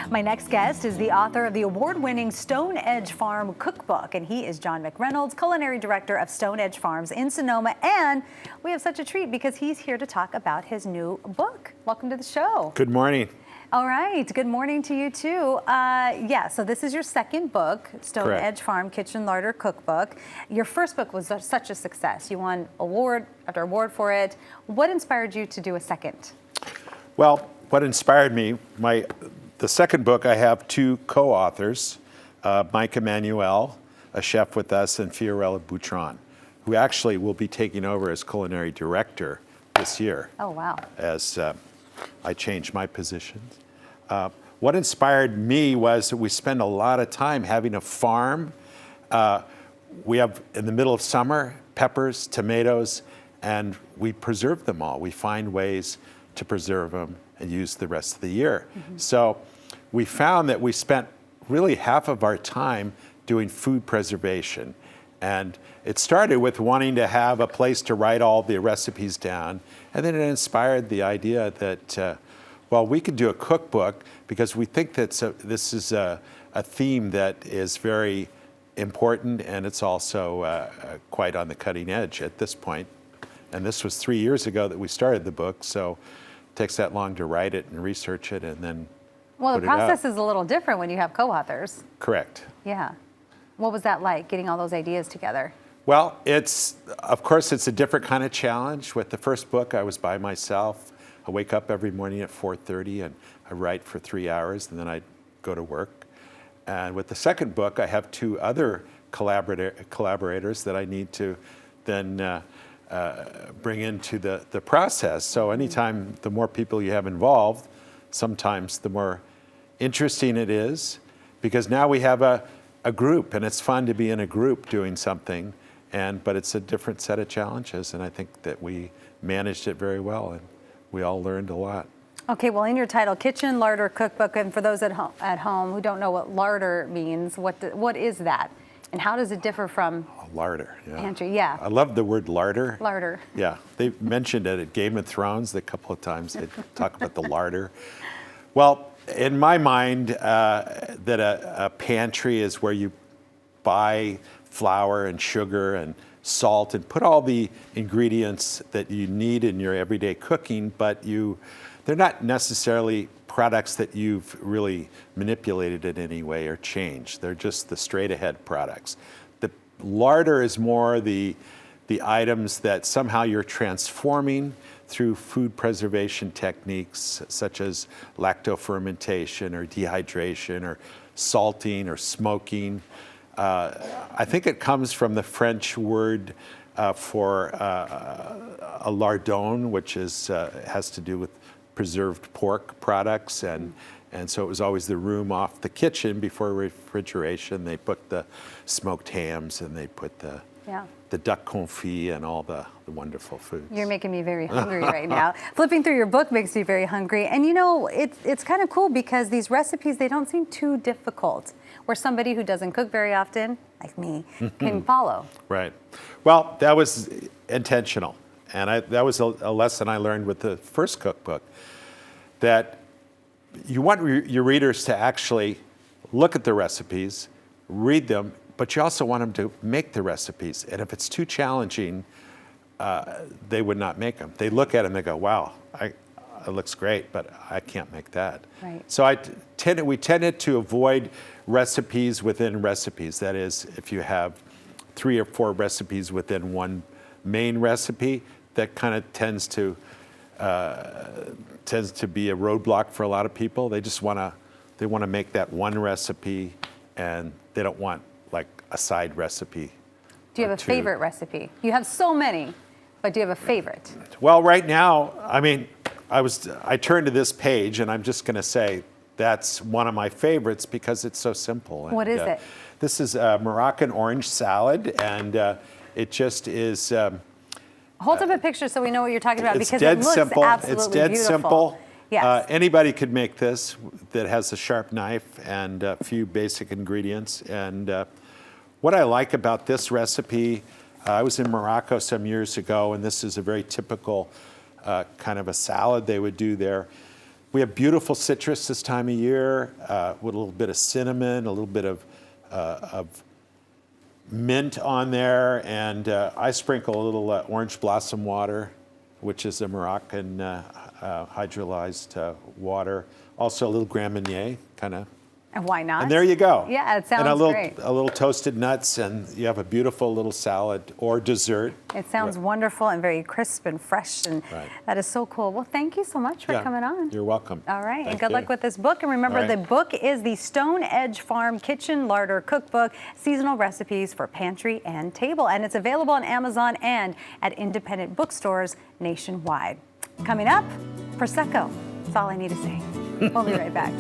My next guest is the author of the award-winning Stone Edge Farm Cookbook, and he is John McReynolds, culinary director of Stone Edge Farms in Sonoma. And we have such a treat because he's here to talk about his new book. Welcome to the show. Good morning. All right. Good morning to you, too. So this is your second book, Stone Correct. Edge Farm Kitchen Larder Cookbook. Your first book was such a success. You won award after award for it. What inspired you to do a second? Well, what inspired me, the second book, I have two co-authors, Mike Emanuel, a chef with us, and Fiorella Boutron, who actually will be taking over as culinary director this year. Oh, wow. As I changed my positions. What inspired me was that we spend a lot of time having a farm. We have, in the middle of summer, peppers, tomatoes, and we preserve them all. We find ways to preserve them and use the rest of the year. Mm-hmm. So we found that we spent really half of our time doing food preservation. And it started with wanting to have a place to write all the recipes down. And then it inspired the idea that, we could do a cookbook because we think that this is a theme that is very important, and it's also quite on the cutting edge at this point. And this was 3 years ago that we started the book, so it takes that long to write it and research it and then Well, put the it out. process is a little different when you have co-authors. Correct. Yeah. What was that like, getting all those ideas together? Well, of course, it's a different kind of challenge. With the first book, I was by myself. I wake up every morning at 4:30 and I write for 3 hours, and then I go to work. And with the second book, I have two other collaborators that I need to then bring into the process. So anytime the more people you have involved, sometimes the more interesting it is, because now we have a group, and it's fun to be in a group doing something, but it's a different set of challenges, and I think that we managed it very well, and we all learned a lot. Okay, well, in your title, Kitchen Larder Cookbook, and for those at home who don't know what larder means, what is that? And how does it differ from larder? Yeah. Pantry? Yeah. I love the word larder. Larder. Yeah, they mentioned it at Game of Thrones a couple of times. They talk about the larder. Well, in my mind, that a pantry is where you buy flour and sugar and salt and put all the ingredients that you need in your everyday cooking, but they're not necessarily products that you've really manipulated in any way or changed. They're just the straight ahead products. The larder is more the items that somehow you're transforming through food preservation techniques such as lactofermentation or dehydration or salting or smoking. I think it comes from the French word for a lardon, which has to do with preserved pork products, and so it was always the room off the kitchen before refrigeration. They put the smoked hams and they put the duck confit and all the wonderful foods. You're making me very hungry right now. Flipping through your book makes me very hungry. And it's kind of cool because these recipes, they don't seem too difficult, where somebody who doesn't cook very often, like me, can follow. Right. Well, that was intentional. And that was a lesson I learned with the first cookbook, that you want your readers to actually look at the recipes, read them, but you also want them to make the recipes. And if it's too challenging, they would not make them. They look at them and they go, wow, it looks great, but I can't make that. Right. So we tended to avoid recipes within recipes. That is, if you have 3 or 4 recipes within one main recipe, that kind of tends to be a roadblock for a lot of people. They just want to make that one recipe, and they don't want like a side recipe. Do you have a favorite recipe? You have so many, but do you have a favorite? Well, right now, I mean, I turned to this page, and I'm just going to say that's one of my favorites because it's so simple. What is it? This is a Moroccan orange salad, and it just is. Hold up a picture so we know what you're talking about, It's because dead it looks simple. absolutely It's dead beautiful. simple. Yes. Anybody could make this that has a sharp knife and a few basic ingredients. And what I like about this recipe, I was in Morocco some years ago, and this is a very typical kind of a salad they would do there. We have beautiful citrus this time of year with a little bit of cinnamon, a little bit of mint on there, and I sprinkle a little orange blossom water, which is a Moroccan hydrolyzed water. Also a little Grand Marnier, kind of. And why not? And there you go. Yeah, it sounds and great. a little toasted nuts, and you have a beautiful little salad or dessert. It sounds wonderful and very crisp and fresh, and Right. that is so cool. Well, thank you so much for Yeah, coming on. You're welcome. All right, and Thank good you. luck with this book. And remember, All right. the book is the Stone Edge Farm Kitchen Larder Cookbook, Seasonal Recipes for Pantry and Table. And it's available on Amazon and at independent bookstores nationwide. Coming up, Prosecco. That's all I need to say. We'll be right back.